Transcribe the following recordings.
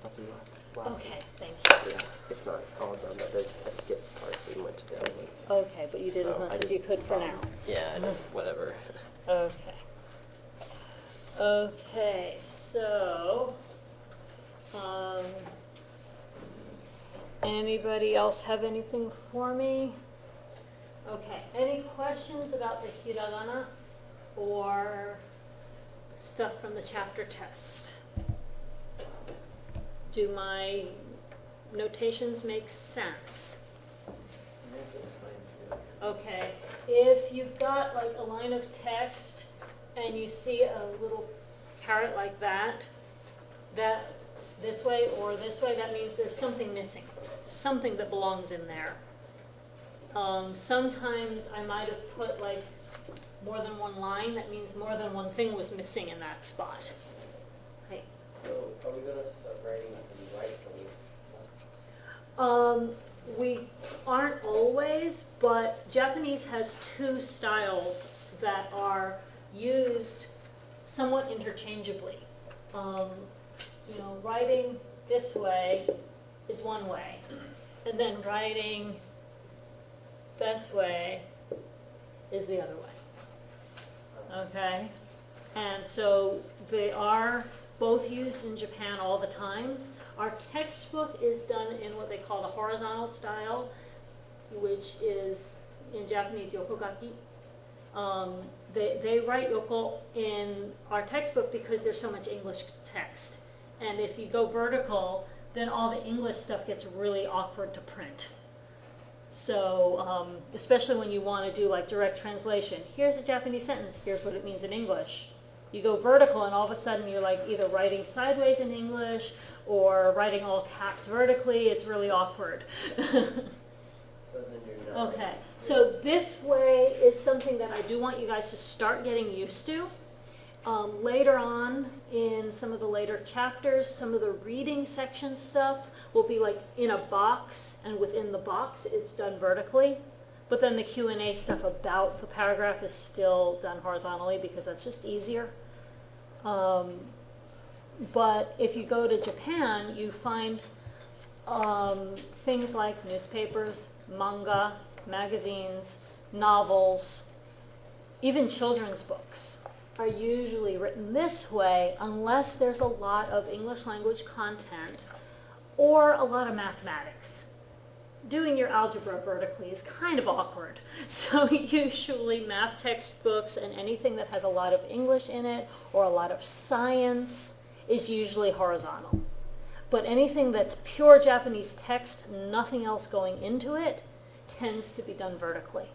stuff in last Okay, week. thank you. Yeah, it's not all done, but there's a skip part, so you went to go. Okay, but you did as So much I as you did could for some. now. Yeah, I did whatever. Okay. Okay, so, anybody else have anything for me? Okay, any questions about the hiragana or stuff from the chapter test? Do my notations make sense? Okay, if you've got like a line of text and you see a little caret like that this way or this way, that means there's something missing, something that belongs in there. Sometimes I might have put like more than one line, that means more than one thing was missing in that spot. Right. So are we going to start writing from right to left? We aren't always, but Japanese has two styles that are used somewhat interchangeably. You know, writing this way is one way, and then writing this way is the other way. Okay? And so they are both used in Japan all the time. Our textbook is done in what they call the horizontal style, which is in Japanese yokogaki. They write yoko in our textbook because there's so much English text. And if you go vertical, then all the English stuff gets really awkward to print. So, especially when you want to do like direct translation. Here's a Japanese sentence, here's what it means in English. You go vertical and all of a sudden you're like either writing sideways in English or writing all caps vertically. It's really awkward. So then you're not. Okay, so this way is something that I do want you guys to start getting used to. Later on in some of the later chapters, some of the reading section stuff will be like in a box, and within the box it's done vertically. But then the Q&A stuff about the paragraph is still done horizontally because that's just easier. But if you go to Japan, you find things like newspapers, manga, magazines, novels, even children's books are usually written this way unless there's a lot of English language content or a lot of mathematics. Doing your algebra vertically is kind of awkward. So usually math textbooks and anything that has a lot of English in it or a lot of science is usually horizontal. But anything that's pure Japanese text, nothing else going into it, tends to be done vertically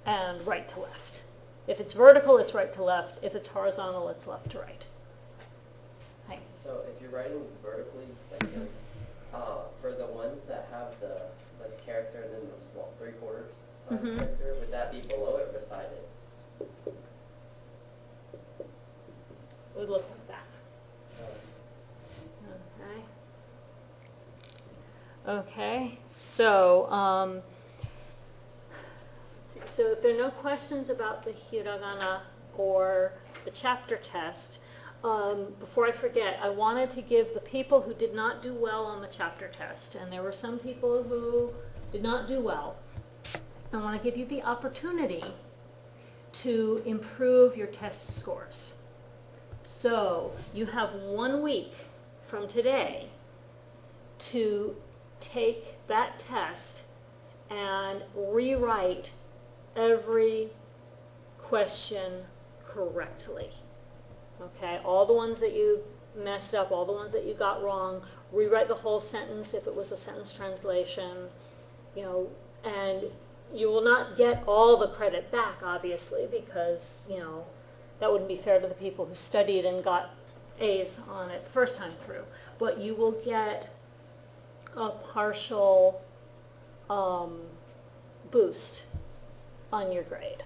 and right to left. If it's vertical, it's right to left. If it's horizontal, it's left to right. Hi. So if you're writing vertically, like for the ones that have the character and then the small 3/4 size character, would that be below it or beside it? It would look like that. Okay. Okay, so so if there are no questions about the hiragana or the chapter test, before I forget, I wanted to give the people who did not do well on the chapter test, and there were some people who did not do well, I want to give you the opportunity to improve your test scores. So you have 1 week from today to take that test and rewrite every question correctly. Okay, all the ones that you messed up, all the ones that you got wrong, rewrite the whole sentence if it was a sentence translation, you know, and you will not get all the credit back, obviously, because, you know, that wouldn't be fair to the people who studied and got A's on it the first time through. But you will get a partial boost on your grade.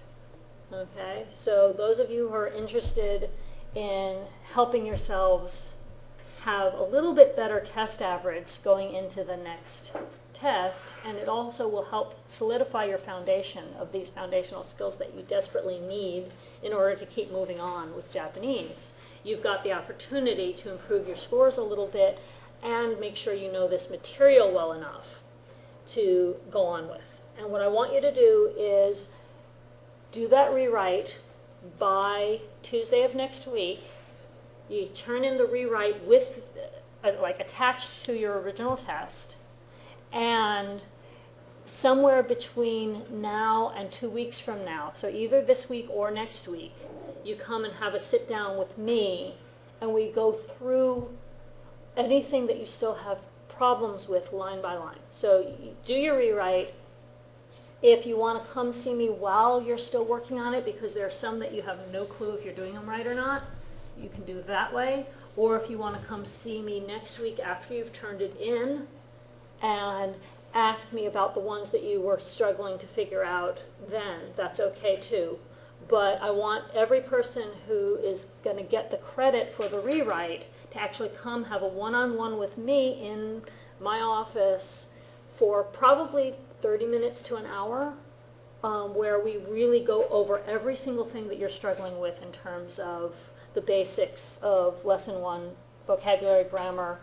Okay, so those of you who are interested in helping yourselves have a little bit better test average going into the next test, and it also will help solidify your foundation of these foundational skills that you desperately need in order to keep moving on with Japanese. You've got the opportunity to improve your scores a little bit and make sure you know this material well enough to go on with. And what I want you to do is do that rewrite by Tuesday of next week. You turn in the rewrite with, like, attached to your original test, and somewhere between now and 2 weeks from now, so either this week or next week, you come and have a sit down with me and we go through anything that you still have problems with line by line. So you do your rewrite. If you want to come see me while you're still working on it, because there are some that you have no clue if you're doing them right or not, you can do it that way. Or if you want to come see me next week after you've turned it in and ask me about the ones that you were struggling to figure out, then that's okay too. But I want every person who is going to get the credit for the rewrite to actually come have a one-on-one with me in my office for probably 30 minutes to an hour, where we really go over every single thing that you're struggling with in terms of the basics of lesson 1, vocabulary, grammar,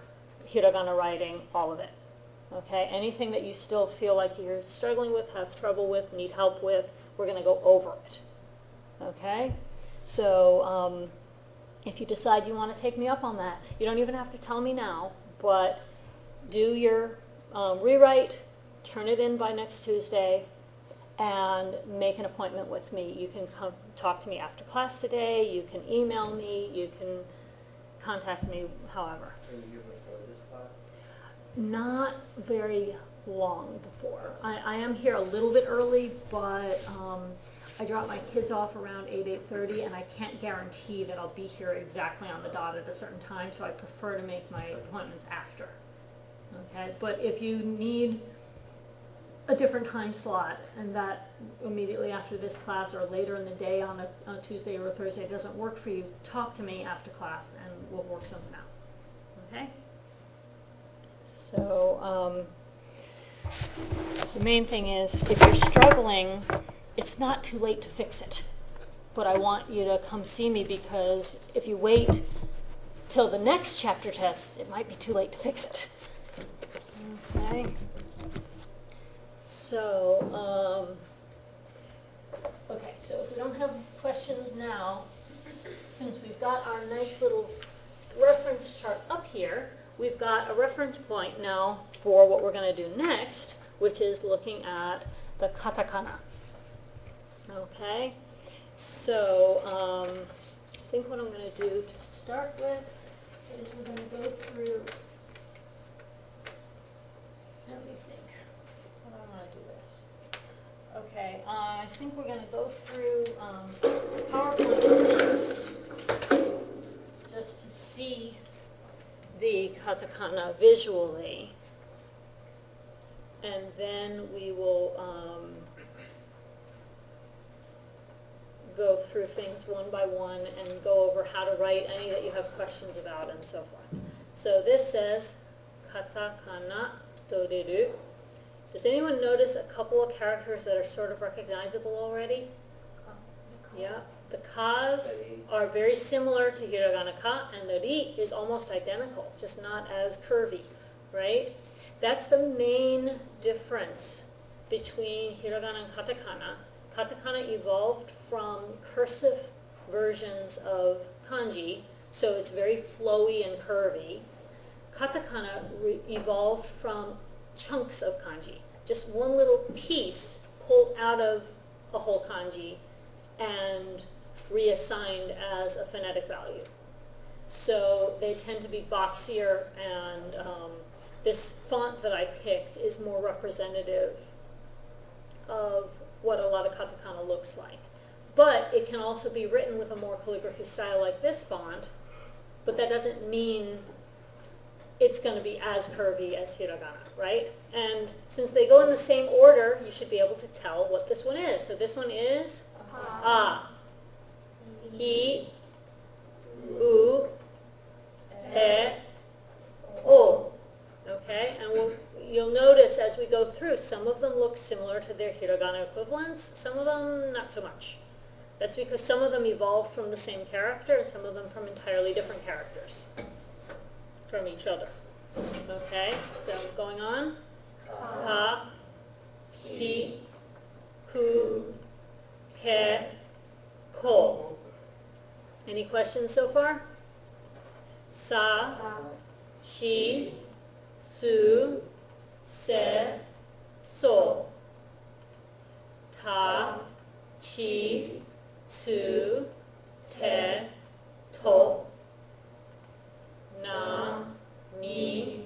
hiragana writing, all of it. Okay, anything that you still feel like you're struggling with, have trouble with, need help with, we're going to go over it. Okay, so if you decide you want to take me up on that, you don't even have to tell me now, but do your rewrite, turn it in by next Tuesday, and make an appointment with me. You can come talk to me after class today, you can email me, you can contact me however. Are you here before this class? Not very long before. I am here a little bit early, but I drop my kids off around 8:30, and I can't guarantee that I'll be here exactly on the dot at a certain time, so I prefer to make my appointments after. Okay, but if you need a different time slot, and that immediately after this class or later in the day on a Tuesday or a Thursday doesn't work for you, talk to me after class and we'll work something out. Okay? So the main thing is, if you're struggling, it's not too late to fix it. But I want you to come see me, because if you wait till the next chapter test, it might be too late to fix it. Okay? So, okay, so if we don't have questions now, since we've got our nice little reference chart up here, we've got a reference point now for what we're going to do next, which is looking at the katakana. Okay, so I think what I'm going to do to start with is we're going to go through, let me think. Okay, I think we're going to go through PowerPoint pictures just to see the katakana visually, and then we will go through things one by one and go over how to write any that you have questions about and so forth. So this says katakana toreru. Does anyone notice a couple of characters that are sort of recognizable already? Yeah, the ka's are very similar to hiragana ka, and the ri is almost identical, just not as curvy, right? That's the main difference between hiragana and katakana. Katakana evolved from cursive versions of kanji, so it's very flowy and curvy. Katakana evolved from chunks of kanji, just one little piece pulled out of a whole kanji and reassigned as a phonetic value. So they tend to be boxier, and this font that I picked is more representative of what a lot of katakana looks like. But it can also be written with a more calligraphy style like this font, but that doesn't mean it's going to be as curvy as hiragana, right? And since they go in the same order, you should be able to tell what this one is. So this one is a, I, U, E, O. Okay, and you'll notice as we go through, some of them look similar to their hiragana equivalents, some of them not so much. That's because some of them evolved from the same character and some of them from entirely different characters from each other. Okay, so going on. Ka, ki, ku, ke, ko. Any questions so far? Sa, shi, su, se, so. Ta, chi, tu, te, to. Na, ni,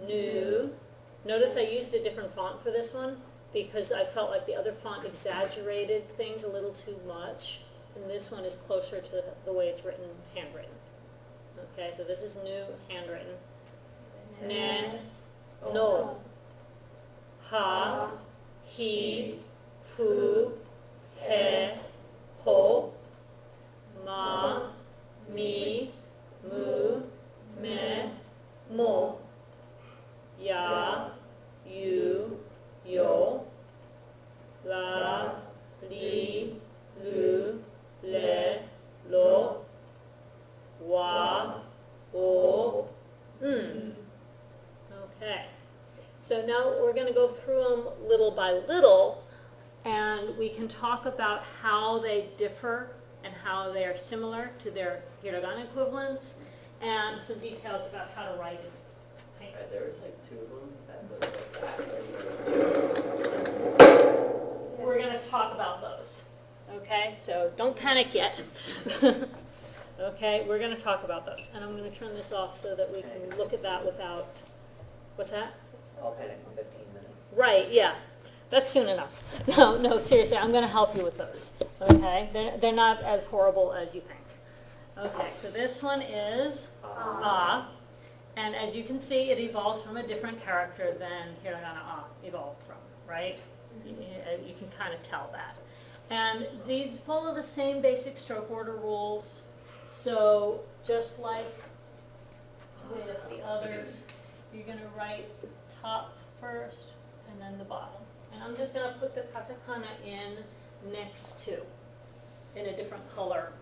nu. Notice I used a different font for this one because I felt like the other font exaggerated things a little too much, and this one is closer to the way it's written, handwritten. Okay, so this is new, handwritten. Ne, no. Ha, he, fu, he, ho. Ma, mi, mu, me, mo. Ya, you, yo. La, li, lu, le, lo. Wa, o, Okay. So now we're going to go through them little by little, and we can talk about how they differ and how they are similar to their hiragana equivalents, and some details about how to write it. Okay. Right, there was like 2 of them that looked like that. We're going to talk about those. Okay, so don't panic yet. Okay, we're going to talk about those, and I'm going to turn this off so that we can look at that without, what's that? I'll panic in 15 minutes. Right, yeah, that's soon enough. No, seriously, I'm going to help you with those, okay? They're not as horrible as you think. Okay, so this one is a, and as you can see, it evolves from a different character than hiragana a evolved from, right? You can kind of tell that. And these follow the same basic stroke order rules. So just like with the others, you're going to write top first and then the bottom. And I'm just going to put the katakana in next to, in a different color,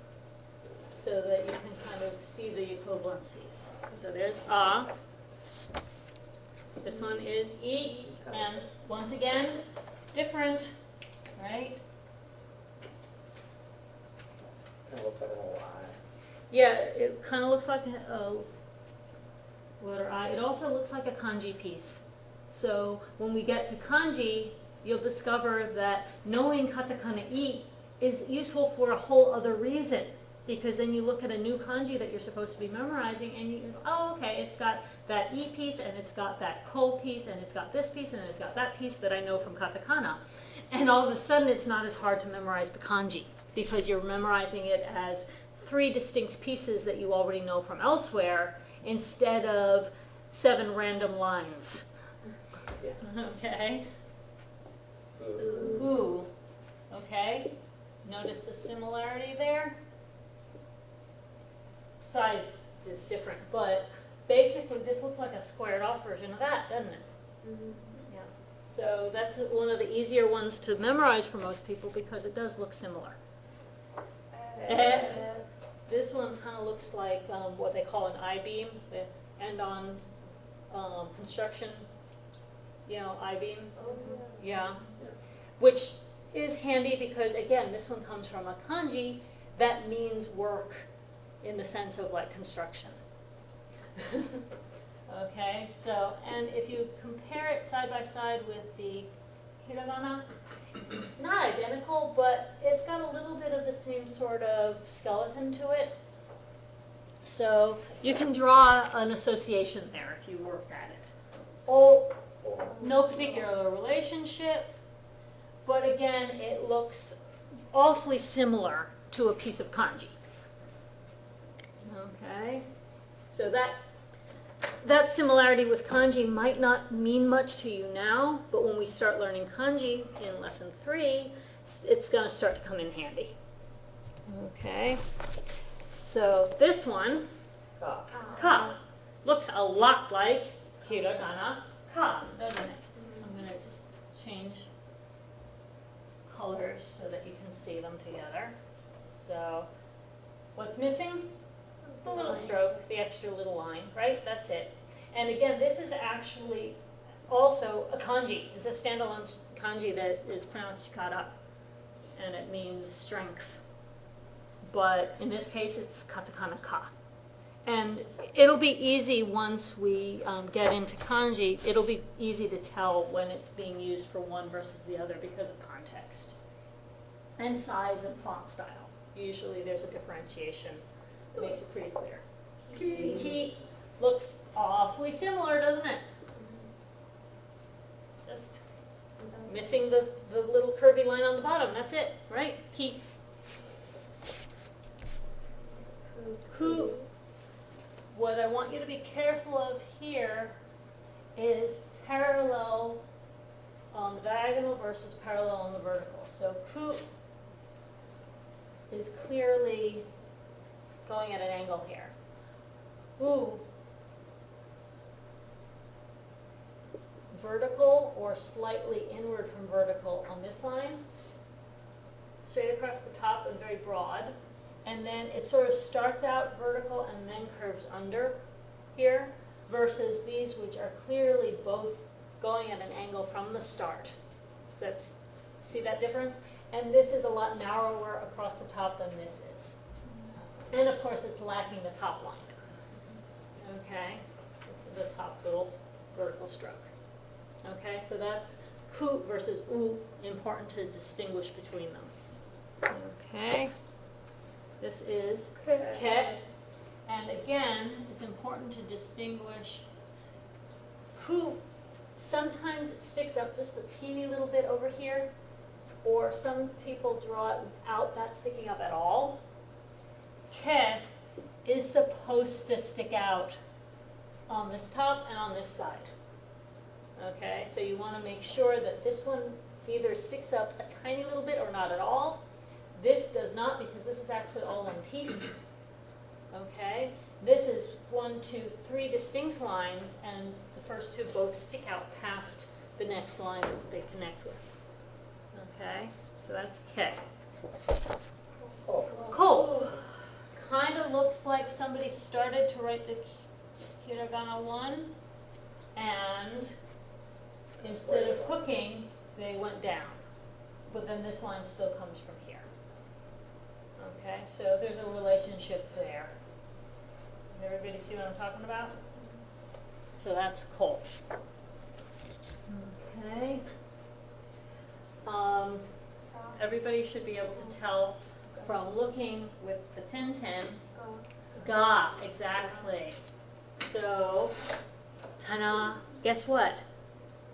so that you can kind of see the equivalencies. So there's a. This one is I, and once again, different, right? Kind of looks like a Y. Yeah, it kind of looks like a letter I. It also looks like a kanji piece. So when we get to kanji, you'll discover that knowing katakana I is useful for a whole other reason. Because then you look at a new kanji that you're supposed to be memorizing and you, oh, okay, it's got that I piece and it's got that ko piece and it's got this piece and it's got that piece that I know from katakana. And all of a sudden it's not as hard to memorize the kanji because you're memorizing it as 3 distinct pieces that you already know from elsewhere instead of 7 random lines. Yeah. Okay? Ooh. Okay? Notice the similarity there? Size is different, but basically this looks like a squared off version of that, doesn't it? Mm-hmm. Yeah. So that's one of the easier ones to memorize for most people because it does look similar. This one kind of looks like what they call an I-beam, the end-on construction, I-beam. Oh, yeah. Which is handy because, again, this one comes from a kanji that means work in the sense of like construction. Okay, so, and if you compare it side by side with the hiragana, it's not identical, but it's got a little bit of the same sort of skeleton to it. So you can draw an association there if you work at it. Oh, no particular relationship, but again, it looks awfully similar to a piece of kanji. Okay, so that similarity with kanji might not mean much to you now, but when we start learning kanji in lesson 3, it's going to start to come in handy. Okay, so this one, ka, looks a lot like hiragana ka, doesn't it? I'm going to just change colors so that you can see them together. So, what's missing? The little stroke, the extra little line, right? That's it. And again, this is actually also a kanji. It's a standalone kanji that is pronounced chikara, and it means strength. But in this case, it's katakana ka. And it'll be easy once we get into kanji, it'll be easy to tell when it's being used for one versus the other because of context. And size and font style. Usually there's a differentiation that makes it pretty clear. Ki looks awfully similar, doesn't it? Just missing the little curvy line on the bottom, that's it, right? Ki. Ku. What I want you to be careful of here is parallel on the diagonal versus parallel on the vertical. So ku is clearly going at an angle here. U, vertical or slightly inward from vertical on this line, straight across the top and very broad. And then it sort of starts out vertical and then curves under here, versus these which are clearly both going at an angle from the start. See that difference? And this is a lot narrower across the top than this is. And of course it's lacking the top line. Okay, the top little vertical stroke. Okay, so that's ku versus u, important to distinguish between them. Okay. This is ke, and again, it's important to distinguish ku. Sometimes it sticks up just a teeny little bit over here, or some people draw it without that sticking up at all. Ke is supposed to stick out on this top and on this side. Okay, so you want to make sure that this one either sticks up a tiny little bit or not at all. This does not, because this is actually all one piece. Okay, this is 1, 2, 3 distinct lines, and the first two both stick out past the next line that they connect with. Okay, so that's ke. Ko. Kind of looks like somebody started to write the hiragana 1, and instead of hooking, they went down. But then this line still comes from here. Okay, so there's a relationship there. Does everybody see what I'm talking about? So that's ko. Okay. Everybody should be able to tell from looking with the 10-10. Ga, exactly. So, ta-da, guess what?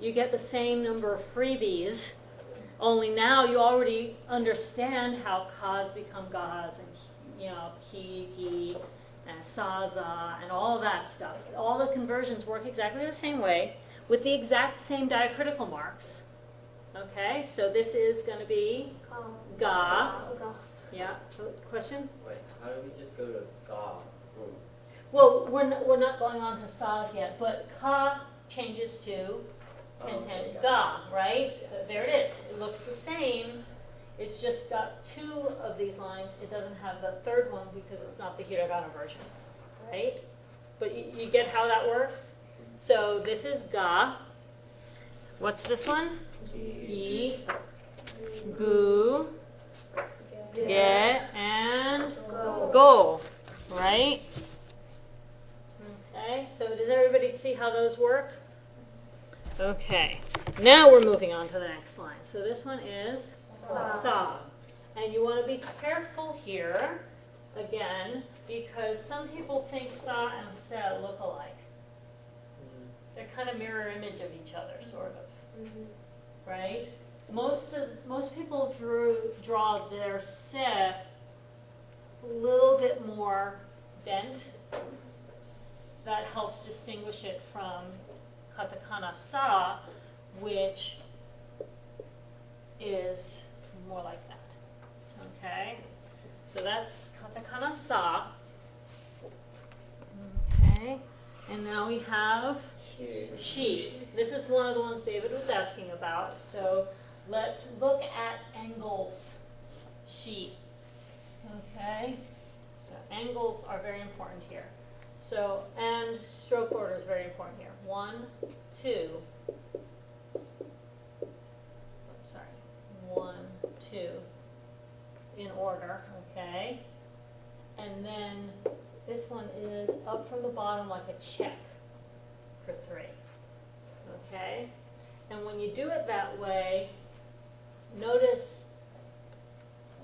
You get the same number of freebies, only now you already understand how kas become gas, and ki, gi, and saza, and all of that stuff. All the conversions work exactly the same way with the exact same diacritical marks. Okay, so this is going to be ga. Yeah, question? Wait, how do we just go to ga? Well, we're not going on to saz yet, but ka changes to 10-10 ga, right? So there it is. It looks the same. It's just got 2 of these lines. It doesn't have the third one because it's not the hiragana version, right? But you get how that works? So this is ga. What's this one? Gi, gu, ge, and go, right? Okay, so does everybody see how those work? Okay, now we're moving on to the next line. So this one is sa. And you want to be careful here, again, because some people think sa and se look alike. They're kind of mirror image of each other, sort of. Right? Most people draw their se a little bit more bent. That helps distinguish it from katakana sa, which is more like that. Okay? So that's katakana sa. Okay. And now we have shi. This is one of the ones David was asking about. So let's look at angles. Shi. Okay? So angles are very important here. So, and stroke order is very important here. 1, 2. Sorry. 1, 2 in order, okay? And then this one is up from the bottom like a check for 3, okay? And when you do it that way, notice,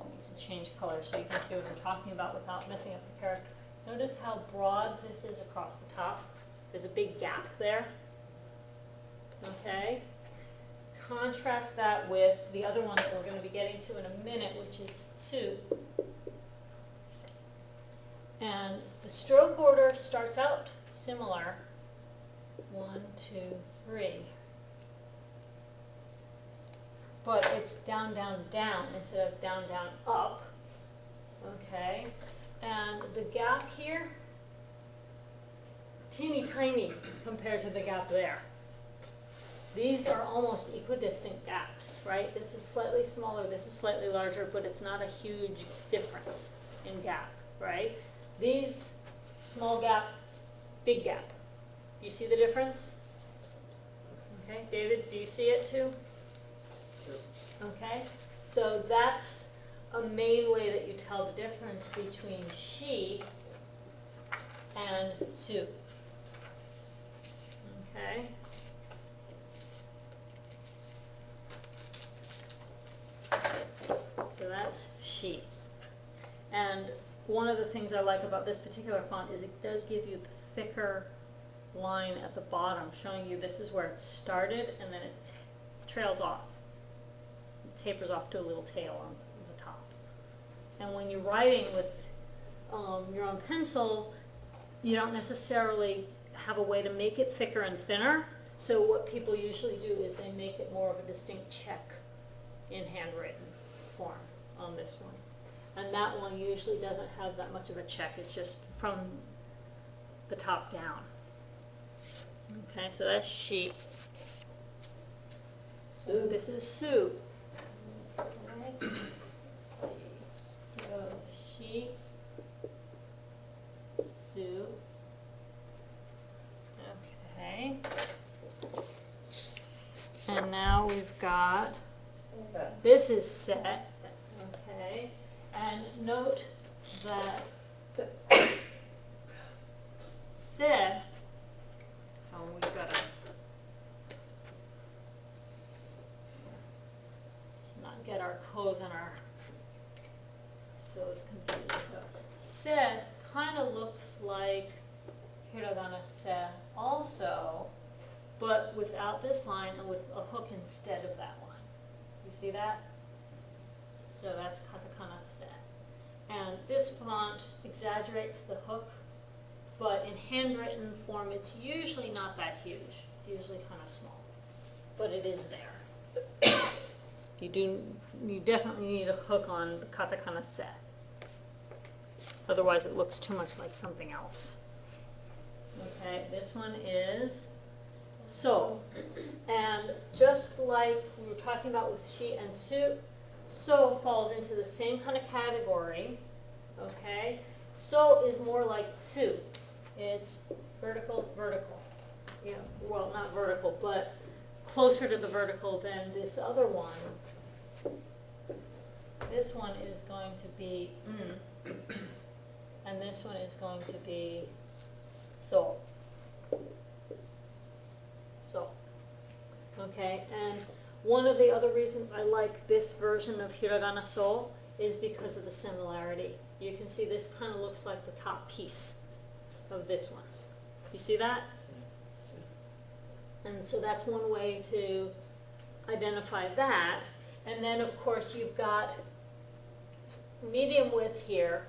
I need to change color so you can see what I'm talking about without messing up the character. Notice how broad this is across the top. There's a big gap there, okay? Contrast that with the other one that we're going to be getting to in a minute, which is 2. And the stroke order starts out similar. 1, 2, 3. But it's down, down, down instead of down, down, up. Okay? And the gap here, teeny tiny compared to the gap there. These are almost equidistant gaps, right? This is slightly smaller, this is slightly larger, but it's not a huge difference in gap, right? These, small gap, big gap. You see the difference? Okay, David, do you see it too? Okay, so that's a main way that you tell the difference between she and Sue. Okay. So that's she. And one of the things I like about this particular font is it does give you the thicker line at the bottom, showing you this is where it started and then it trails off. It tapers off to a little tail on the top. And when you're writing with your own pencil, you don't necessarily have a way to make it thicker and thinner. So what people usually do is they make it more of a distinct check in handwritten form on this one. And that one usually doesn't have that much of a check. It's just from the top down. Okay, so that's she. Sue. This is Sue. Okay. So she, Sue. Okay. And now we've got, this is set. Okay. And note that set, we've got to not get our Ko's and our so's confused. So set kind of looks like hiragana se also, but without this line and with a hook instead of that line. You see that? So that's katakana se. And this font exaggerates the hook, but in handwritten form it's usually not that huge. It's usually kind of small, but it is there. You definitely need a hook on the katakana se. Otherwise it looks too much like something else. Okay, this one is so. And just like we were talking about with she and Sue, so falls into the same kind of category. Okay, so is more like Sue. It's vertical, vertical. Yeah, well, not vertical, but closer to the vertical than this other one. This one is going to be and this one is going to be so. So, okay, and one of the other reasons I like this version of hiragana so is because of the similarity. You can see this kind of looks like the top piece of this one. You see that? And so that's one way to identify that. And then of course you've got medium width here,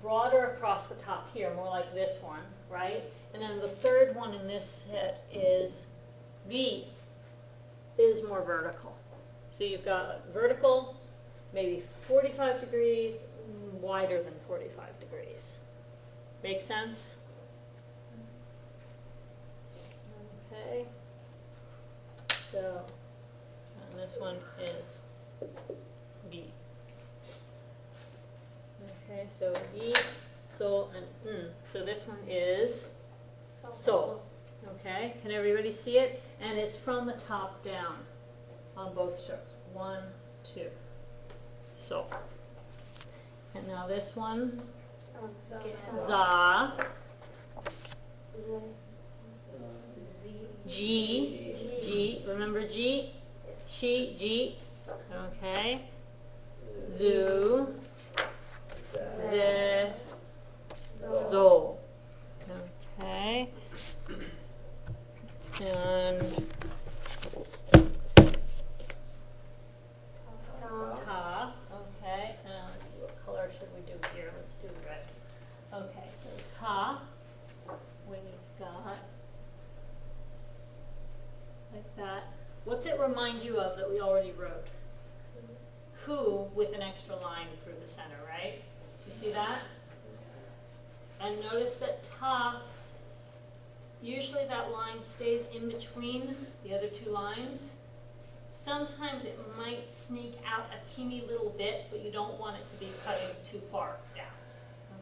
broader across the top here, more like this one, right? And then the third one in this set is V, is more vertical. So you've got vertical, maybe 45 degrees, wider than 45 degrees. Make sense? Okay. So, and this one is V. Okay, so V, So and So this one is so. Okay, can everybody see it? And it's from the top down on both strokes. 1, 2. So. And now this one, za. G. G. Remember G? She, G. Okay. Zu. Ze. Zo. Okay. And ta. Okay. Now let's see, what color should we do here? Let's do red. Okay, so ta. We've got like that. What's it remind you of that we already wrote? Who with an extra line through the center, right? You see that? And notice that ta, usually that line stays in between the other two lines. Sometimes it might sneak out a teeny little bit, but you don't want it to be cutting too far down.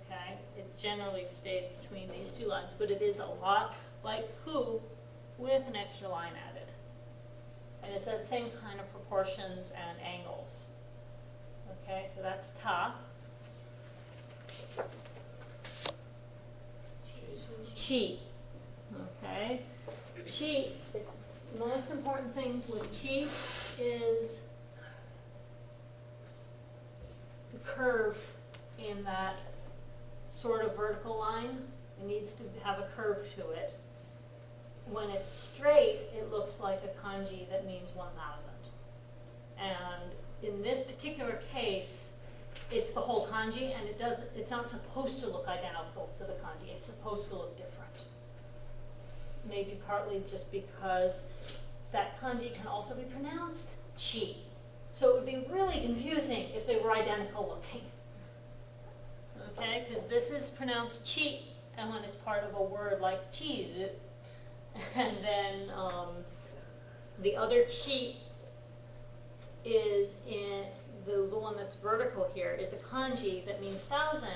Okay? It generally stays between these two lines, but it is a lot like who with an extra line added. And it's that same kind of proportions and angles. Okay, so that's ta. Chi. Okay. Chi, it's the most important thing with chi is the curve in that sort of vertical line. It needs to have a curve to it. When it's straight, it looks like a kanji that means 1,000. And in this particular case, it's the whole kanji, and it's not supposed to look identical to the kanji. It's supposed to look different. Maybe partly just because that kanji can also be pronounced chi. So it would be really confusing if they were identical looking. Okay, because this is pronounced chi, and when it's part of a word like cheese, and then the other chi is in the one that's vertical here is a kanji that means 1,000,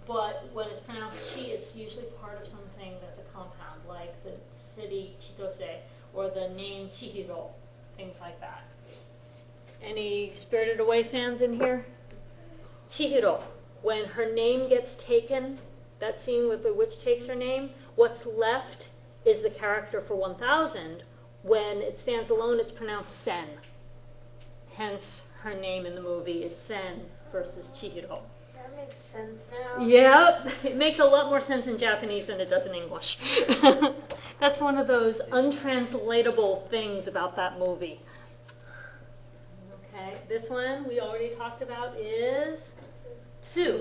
but when it's pronounced chi, it's usually part of something that's a compound, like the city Chitose or the name Chihiro, things like that. Any Spirited Away fans in here? Chihiro, when her name gets taken, that scene with the witch takes her name, what's left is the character for 1,000. When it stands alone, it's pronounced sen. Hence, her name in the movie is Sen versus Chihiro. That makes sense now. Yep, it makes a lot more sense in Japanese than it does in English. That's one of those untranslatable things about that movie. Okay, this one we already talked about is tsu.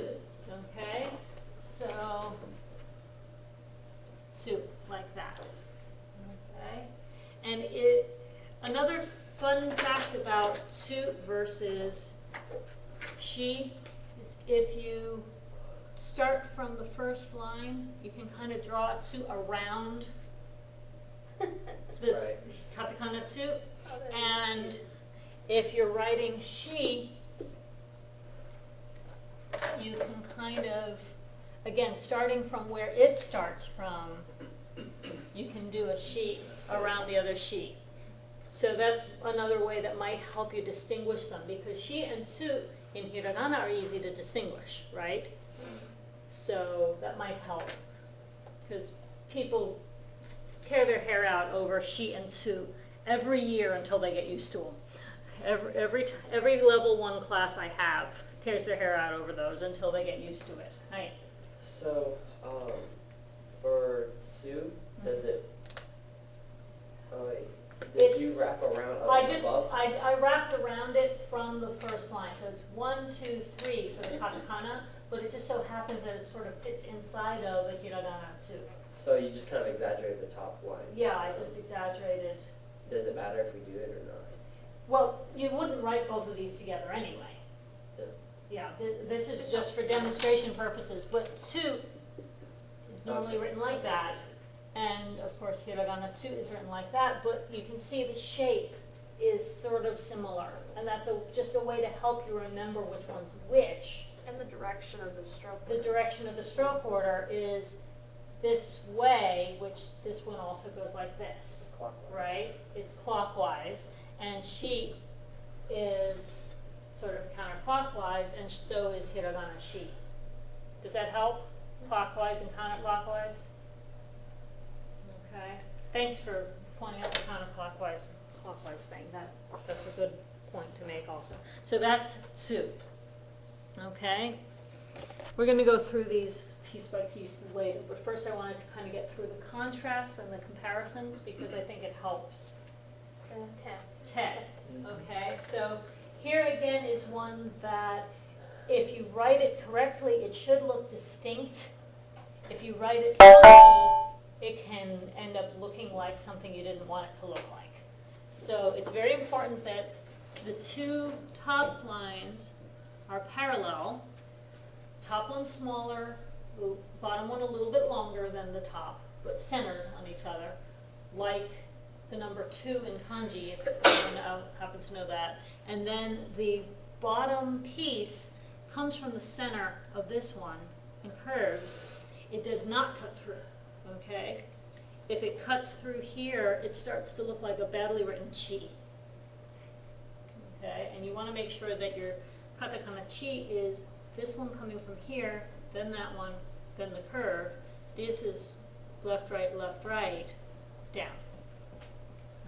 Okay, so tsu, like that. Okay, and another fun fact about tsu versus shi is if you start from the first line, you can kind of draw tsu around the Right. katakana tsu, and if you're writing shi, you can kind of, again, starting from where it starts from, you can do a shi around the other shi. So that's another way that might help you distinguish them, because shi and tsu in hiragana are easy to distinguish, right? So that might help, because people tear their hair out over shi and tsu every year until they get used to them. Every level 1 class I have tears their hair out over those until they get used to it. Right. So, for tsu, does it, did you wrap around above? I wrapped around it from the first line. So it's 1, 2, 3 for the katakana, but it just so happens that it sort of fits inside of the hiragana tsu. So you just kind of exaggerate the top line? Yeah, I just exaggerated. Does it matter if we do it or not? Well, you wouldn't write both of these together anyway. Yeah. Yeah, this is just for demonstration purposes, but tsu is normally written like that. And of course, hiragana tsu is written like that, but you can see the shape is sort of similar. And that's just a way to help you remember which one's which. And the direction of the stroke. the direction of the stroke order is this way, which this one also goes like this, Clockwise. right? It's clockwise, and shi is sort of counterclockwise, and so is hiragana shi. Does that help? Clockwise and counterclockwise? Okay. Thanks for pointing out the counterclockwise clockwise thing. That's a good point to make also. So that's tsu. Okay. We're going to go through these piece by piece later, but first I wanted to kind of get through the contrasts and the comparisons because I think it helps. Tet. Okay, so here again is one that if you write it correctly, it should look distinct. If you write it funky, it can end up looking like something you didn't want it to look like. So it's very important that the two top lines are parallel. Top one smaller, bottom one a little bit longer than the top, but centered on each other, like the number 2 in kanji, if anyone happens to know that. And then the bottom piece comes from the center of this one and curves. It does not cut through, okay? If it cuts through here, it starts to look like a badly written chi. Okay, and you want to make sure that your katakana chi is this one coming from here, then that one, then the curve. This is left, right, down.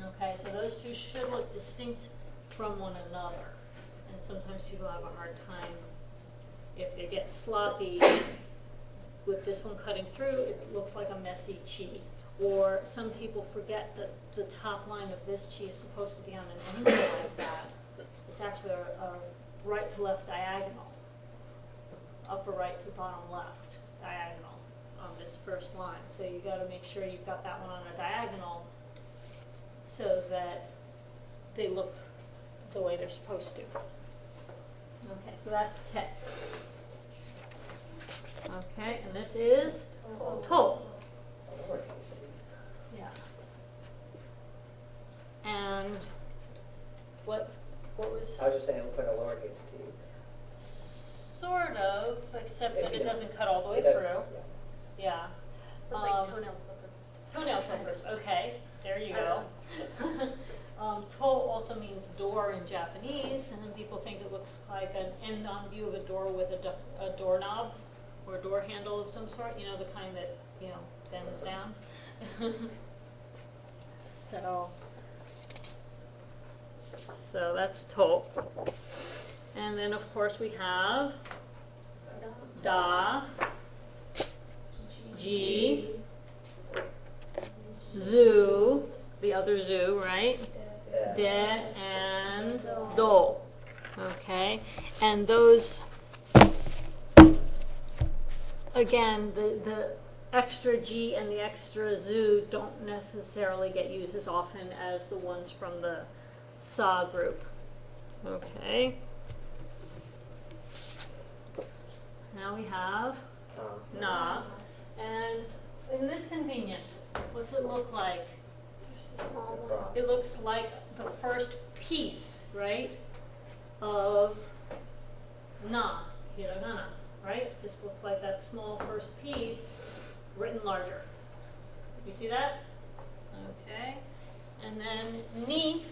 Okay, so those two should look distinct from one another. And sometimes people have a hard time if they get sloppy with this one cutting through, it looks like a messy chi. Or some people forget that the top line of this chi is supposed to be on an angle like that. It's actually a right to left diagonal. Upper right to bottom left diagonal on this first line. So you got to make sure you've got that one on a diagonal so that they look the way they're supposed to. Okay, so that's te. Okay, and this is to. Lowercase t. Yeah. And what was I was just saying it looks like a lowercase t. sort of, except that it Yeah. doesn't cut all the way It doesn't- through. yeah. Yeah. Looks like toenail clippers. Toenail clippers, okay, there you go. To also means door in Japanese, and then people think it looks like an end-on view of a door with a doorknob or a door handle of some sort, you know, the kind that, you know, bends down. So that's to. And then, of course, we have da, ji, zu, the other zu, right? Yeah. De and do. Okay, and those, again, the extra G and the extra zu don't necessarily get used as often as the ones from the sa group. Okay. Now we have na, and isn't this convenient? What's it look like? Just a small one. It looks like the first piece, right, of na, hiragana, right? Just looks like that small first piece written larger. You see that? Okay. And then ni,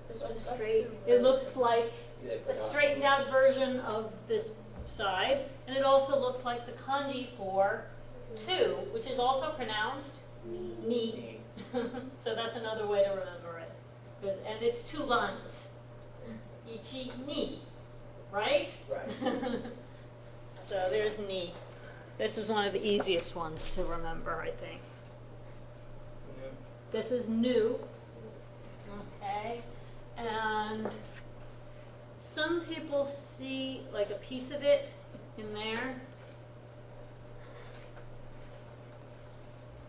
It's just straight. it looks like a straightened out version of this side, and it also looks like the kanji for two, which is also pronounced ni. So that's another way to remember it. And it's two lines. Ichi, ni, right? Right. So there's ni. This is one of the easiest ones to remember, I think. This is nu. Okay. And some people see like a piece of it in there.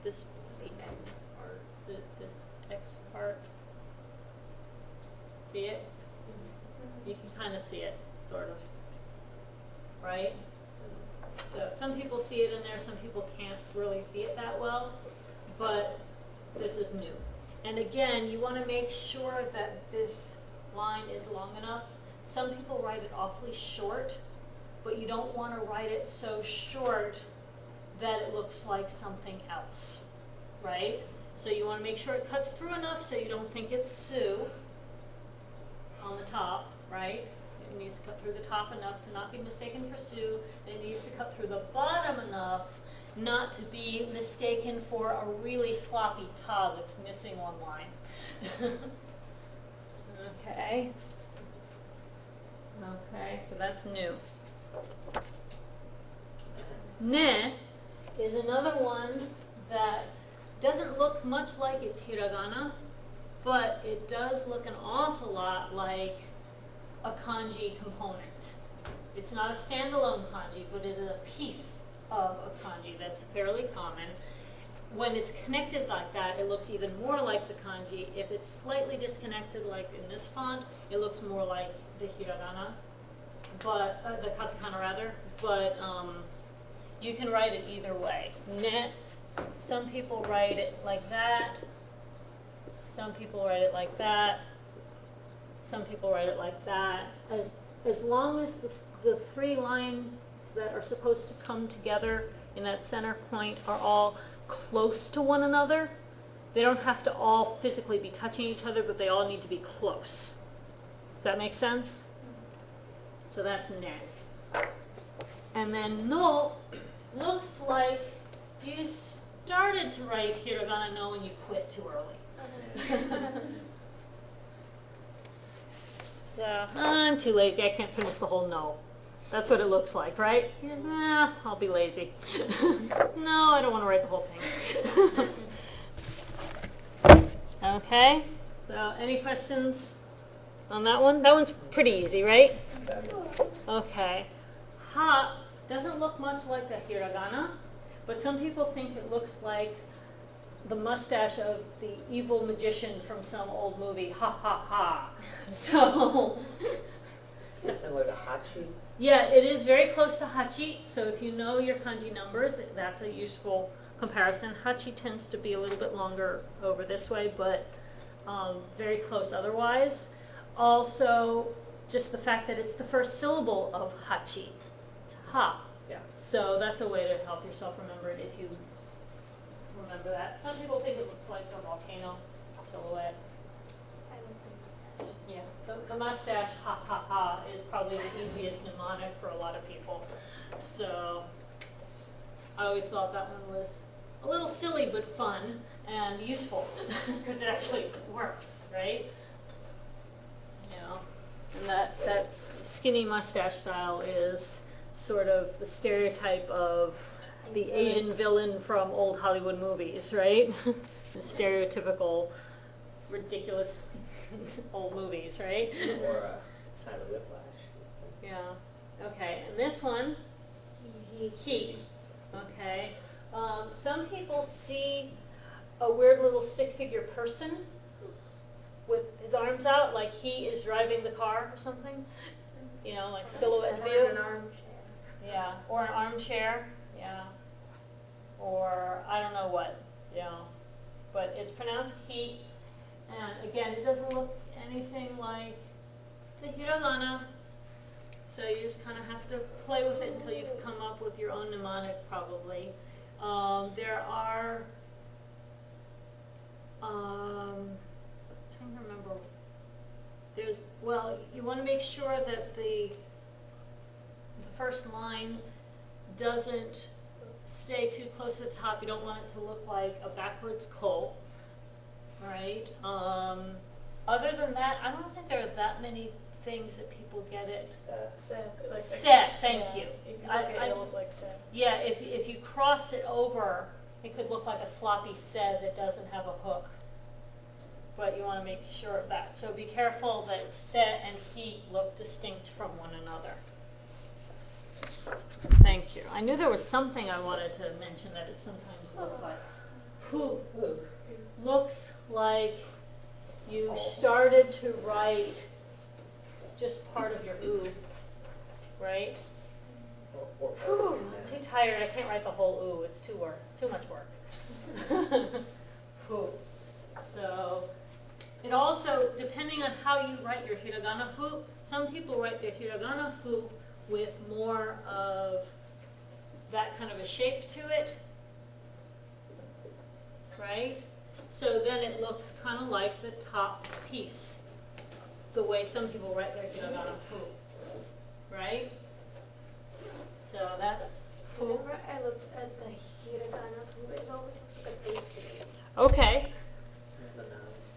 This the X part, this X part. See it? You can kind of see it, sort of. Right? So some people see it in there, some people can't really see it that well, but this is new. And again, you want to make sure that this line is long enough some people write it awfully short, but you don't want to write it so short that it looks like something else, right? So you want to make sure it cuts through enough so you don't think it's Sue on the top, right? It needs to cut through the top enough to not be mistaken for Sue. It needs to cut through the bottom enough not to be mistaken for a really sloppy ta that's missing one line. Okay. Okay, so that's new. Ne is another one that doesn't look much like it's hiragana, but it does look an awful lot like a kanji component. It's not a standalone kanji, but it is a piece of a kanji that's fairly common. When it's connected like that, it looks even more like the kanji. If it's slightly disconnected, like in this font, it looks more like the hiragana, but the katakana rather. But you can write it either way. Ne. Some people write it like that. Some people write it like that. Some people write it like that. As long as the three lines that are supposed to come together in that center point are all close to one another. They don't have to all physically be touching each other, but they all need to be close. Does that make sense? So that's ne. And then no looks like you started to write hiragana no and you quit too early. So I'm too lazy. I can't finish the whole no. That's what it looks like, right? I'll be lazy. No, I don't want to write the whole thing. Okay, so any questions on that one? That one's pretty easy, right? Okay. Ha doesn't look much like a hiragana, but some people think it looks like the mustache of the evil magician from some old movie. Ha ha ha. So Is it similar to Hachi? yeah, it is very close to Hachi, so if you know your kanji numbers, that's a useful comparison. Hachi tends to be a little bit longer over this way, but very close otherwise. Also, just the fact that it's the first syllable of Hachi. It's ha. Yeah. So that's a way to help yourself remember it if you remember that. Some people think it looks like a volcano silhouette. I like the mustaches. Yeah, the mustache, ha ha ha, is probably the easiest mnemonic for a lot of people. So I always thought that one was a little silly but fun and useful because it actually works, right? You know, and that skinny mustache style is sort of the stereotype of the Asian villain from old Hollywood movies, right? The stereotypical, ridiculous old movies, right? Or Time of Whiplash. Yeah. Okay. And this one, he. Okay. Some people see a weird little stick figure person with his arms out, like he is driving the car or something. You know, like silhouette Or view. an armchair. Yeah. Or an armchair. Yeah. Or I don't know what. You know. But it's pronounced he. And again, it doesn't look anything like the hiragana, so you just kind of have to play with it until you've come up with your own mnemonic, probably. There are, trying to remember, well, you want to make sure that the first line doesn't stay too close to the top. You don't want it to look like a backwards ko. Right. Other than that, I don't think there are that many things that people get it. Set. Like Set, thank yeah. you. If you look at it, it'll look like set. Yeah, if you cross it over, it could look like a sloppy set that doesn't have a hook. But you want to make sure of that. So be careful that set and heat look distinct from one another. Thank you. I knew there was something I wanted to mention that it sometimes looks like. Whew. Looks like you started to write just part of your ooh, right? Whew, I'm too tired. I can't write the whole ooh. It's too much work. Whew. So it also, depending on how you write your hiragana fu. Some people write their hiragana fu with more of that kind of a shape to it, right? So then it looks kind of like the top piece, the way some people write their hiragana fu, right? So that's fu. Whenever I look at the hiragana fu, it always looks like a face to me. Okay. There's a nose.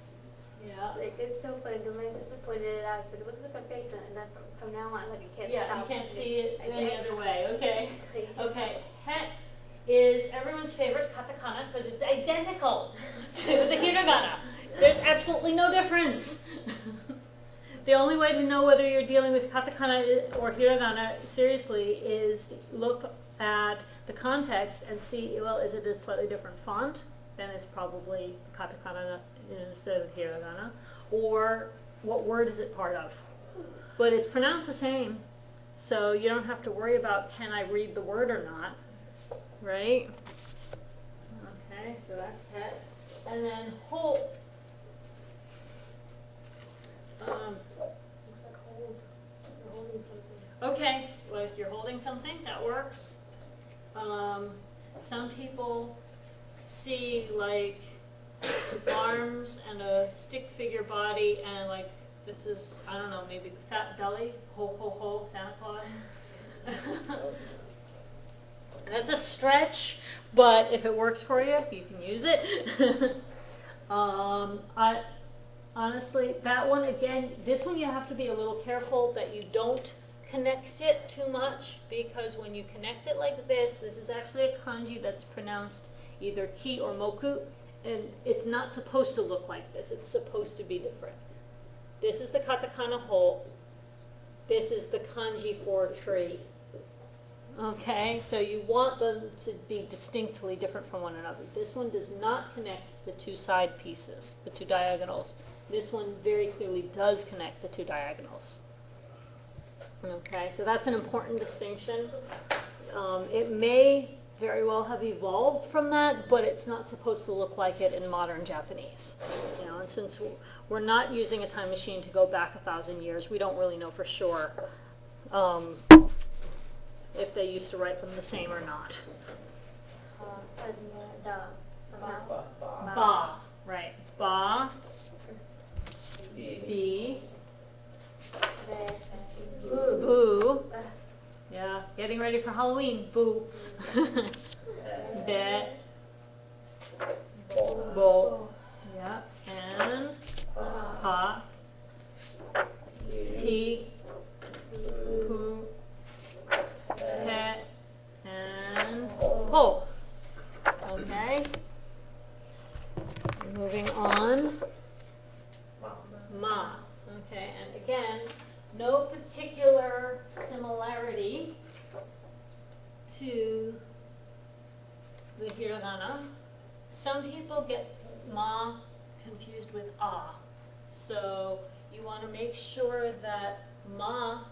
Yeah. Like, it's so funny. My sister pointed it out. I said, it looks like a face, and then from now on, like, I can't Yeah, stop. you can't see it I any can't. other way. Okay. Okay. Het is everyone's favorite katakana because it's identical to the hiragana. There's absolutely no difference. The only way to know whether you're dealing with katakana or hiragana seriously is to look at the context and see, well, is it a slightly different font? Then it's probably katakana instead of hiragana. Or what word is it part of? But it's pronounced the same, so you don't have to worry about can I read the word or not, right? Okay, so that's het. And then hold. Looks like hold. You're holding something. Okay, well, if you're holding something, that works. Some people see like arms and a stick figure body and like this is, I don't know, maybe fat belly, ho ho ho, Santa Claus. That's a stretch, but if it works for you, you can use it. I honestly, that one again, this one you have to be a little careful that you don't connect it too much, because when you connect it like this is actually a kanji that's pronounced either ki or moku, and it's not supposed to look like this. It's supposed to be different. This is the katakana hole. This is the kanji for tree. Okay, so you want them to be distinctly different from one another. This one does not connect the two side pieces, the two diagonals. This one very clearly does connect the two diagonals. Okay, so that's an important distinction. It may very well have evolved from that, but it's not supposed to look like it in modern Japanese. You know, and since we're not using a time machine to go back 1,000 years, we don't really know for sure if they used to write them the same or not. Ba, right. Ba, B, boo. Yeah, getting ready for Halloween. Boo. Bet. Bo. Yeah, and pa. P. Poo. Pet. And po. Okay. Moving on. Ma. Okay, and again, no particular similarity to the hiragana. Some people get ma confused with ah. So you want to make sure that ma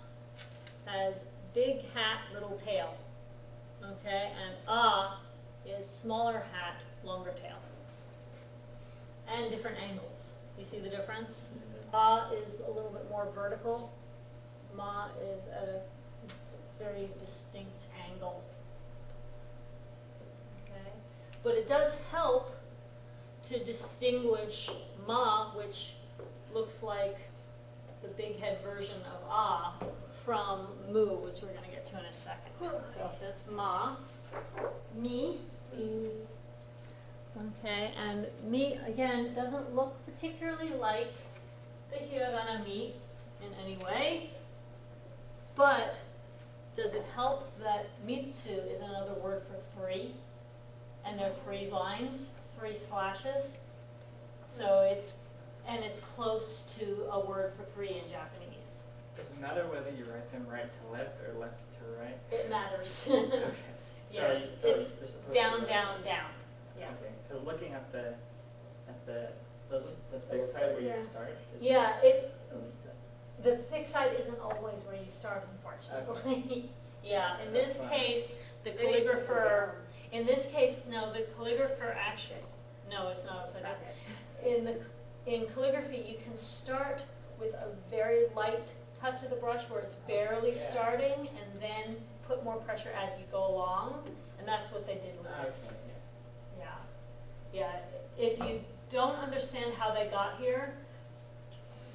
has big hat, little tail. Okay, and ah is smaller hat, longer tail. And different angles. You see the difference? Ah is a little bit more vertical. Ma is at a very distinct angle. Okay? But it does help to distinguish ma, which looks like the big head version of ah, from mu, which we're going to get to in a second. So that's ma. Mi. Okay, and mi, again, doesn't look particularly like the hiragana mi in any way, but does it help that mitsu is another word for three, and there are 3 lines, 3 slashes, so it's close to a word for 3 in Japanese. Does it matter whether you write them right to left or left to right? It matters. Okay. Yeah, it's they're supposed down, to down, down. Yeah. Okay, because looking at the thick side where Yeah. you start. Is Yeah, supposed to- the thick side isn't always where you start, unfortunately. Yeah, in this That's fine. case, the Maybe it's upside calligrapher, down. in this case, no, the calligrapher actually, no, it's not upside down. In calligraphy, you can start with a very light touch of the brush where it's barely Yeah. starting, and then put more pressure as you go along, and that's what they did with this. Okay, yeah. Yeah, yeah. If you don't understand how they got here,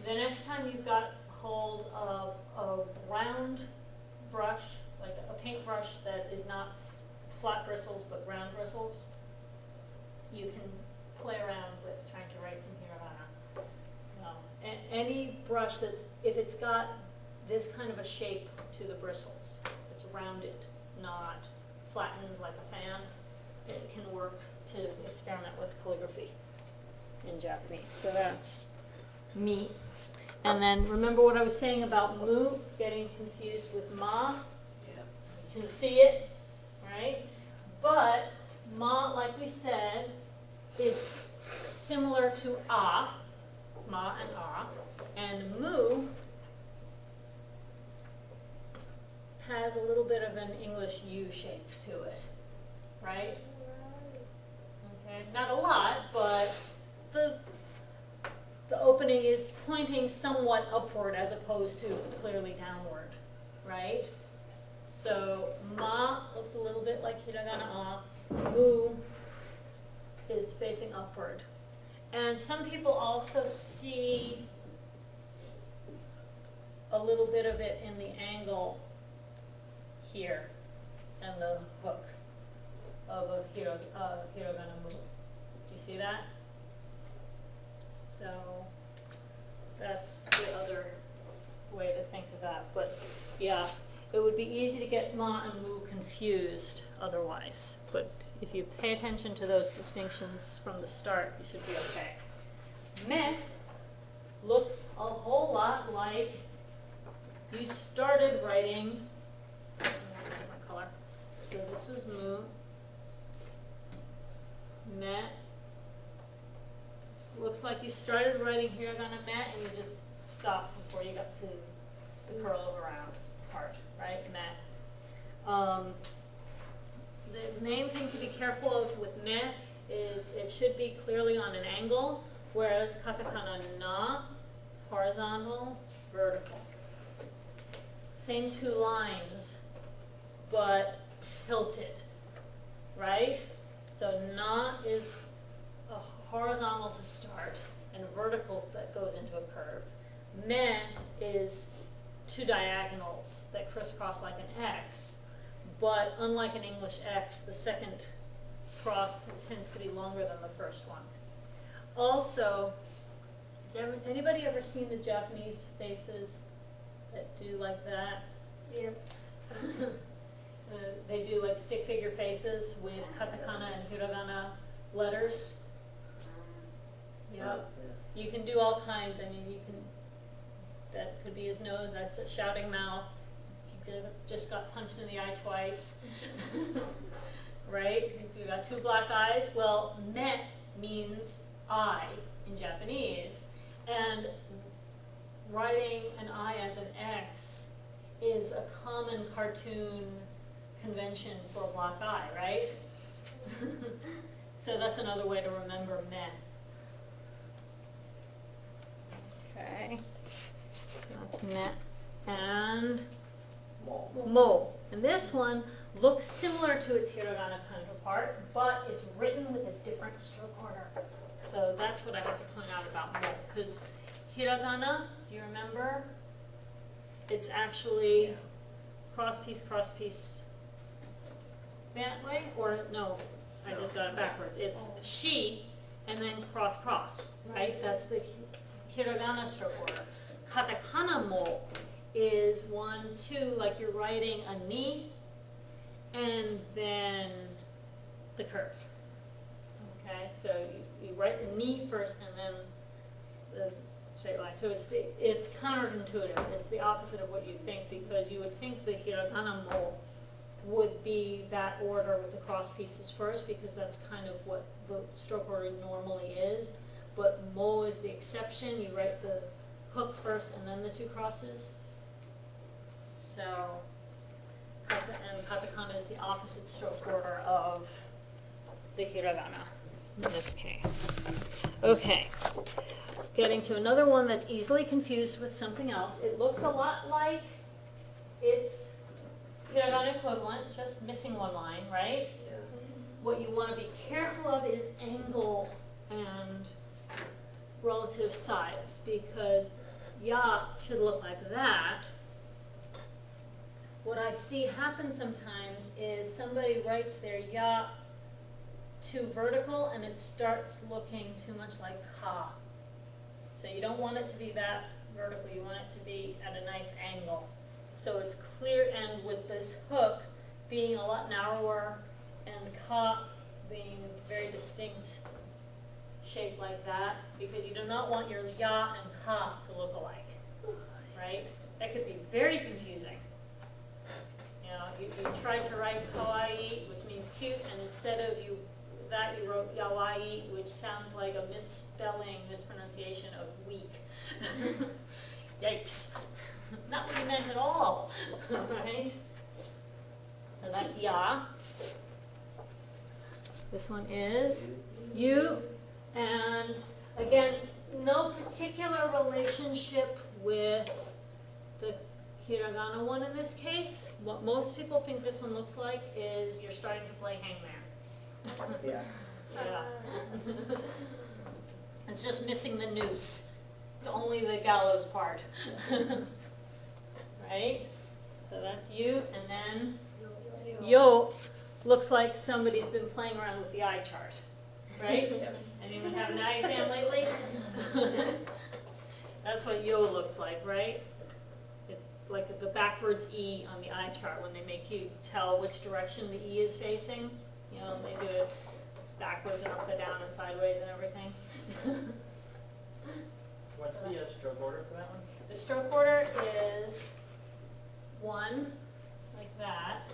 the next time you've got hold of a round brush, like a paintbrush that is not flat bristles but round bristles, you can play around with trying to write some hiragana. Any brush that's, if it's got this kind of a shape to the bristles, it's rounded, not flattened like a fan, it can work to experiment with calligraphy in Japanese. So that's me. And then remember what I was saying about mu getting confused with ma? You can see it, right? But ma, like we said, is similar to a, ma and a, and mu has a little bit of an English U shape to it, right? Okay, not a lot, but the opening is pointing somewhat upward as opposed to clearly downward, right? So ma looks a little bit like hiragana a, mu is facing upward. And some people also see a little bit of it in the angle here and the hook of a hiragana mu. Do you see that? So that's the other way to think of that. But yeah, it would be easy to get ma and mu confused otherwise. But if you pay attention to those distinctions from the start, you should be okay. Me looks a whole lot like you started writing, my color. So this was mu, me. Looks like you started writing hiragana me and you just stopped before you got to the curl around part, right? Me. The main thing to be careful of with me is it should be clearly on an angle, whereas katakana na, horizontal, vertical. Same two lines, but tilted, right? So na is a horizontal to start and vertical that goes into a curve. Me is two diagonals that crisscross like an X, but unlike an English X, the second cross tends to be longer than the first one. Also, has anybody ever seen the Japanese faces that do like that? Yep. They do like stick figure faces with katakana and hiragana letters. Yep. You can do all kinds. I mean, you can, that could be his nose, that's a shouting mouth. He just got punched in the eye twice. Right? You got two black eyes. Well, me means eye in Japanese. And writing an I as an X is a common cartoon convention for a black eye, right? So that's another way to remember me. Okay, so that's me. And mo. And this one looks similar to its hiragana counterpart, but it's written with a different stroke order. So that's what I have to point out about mo. Because hiragana, do you remember? It's actually cross piece, that way? Or no, I just got it backwards. It's shi and then cross, right? That's the hiragana stroke order. Katakana mo is 1, 2, like you're writing a ni, and then the curve. Okay, so you write the ni first and then the straight line. So it's counterintuitive. It's the opposite of what you think, because you would think the hiragana mo would be that order with the cross pieces first, because that's kind of what the stroke order normally is. But mo is the exception. You write the hook first and then the two crosses. So, and katakana is the opposite stroke order of the hiragana in this case. Okay. getting to another one that's easily confused with something else. It looks a lot like its hiragana equivalent, just missing one line, right? Yeah. What you want to be careful of is angle and relative size, because ya should look like that. What I see happen sometimes is somebody writes their ya too vertical and it starts looking too much like ka. So you don't want it to be that vertical, you want it to be at a nice angle. So it's clear, and with this hook being a lot narrower and ka being very distinct shape like that, because you do not want your ya and ka to look alike, right? That could be very confusing. You know, you tried to write kawaii, which means cute, and instead of you wrote yawaii, which sounds like a mispronunciation of weak. Yikes. Not what you meant at all, right? So that's ya. This one is you. And again, no particular relationship with the hiragana one in this case. What most people think this one looks like is you're starting to play hangman. Yeah. Yeah. It's just missing the noose. It's only the gallows part. Right? So that's you, and then yo looks like somebody's been playing around with the eye chart. Right? Yes. Anyone have an eye exam lately? That's what yo looks like, right? It's like the backwards E on the eye chart when they make you tell which direction the E is facing. You know, they do it backwards and upside down and sideways and everything. What's the stroke order for that one? The stroke order is 1, like that,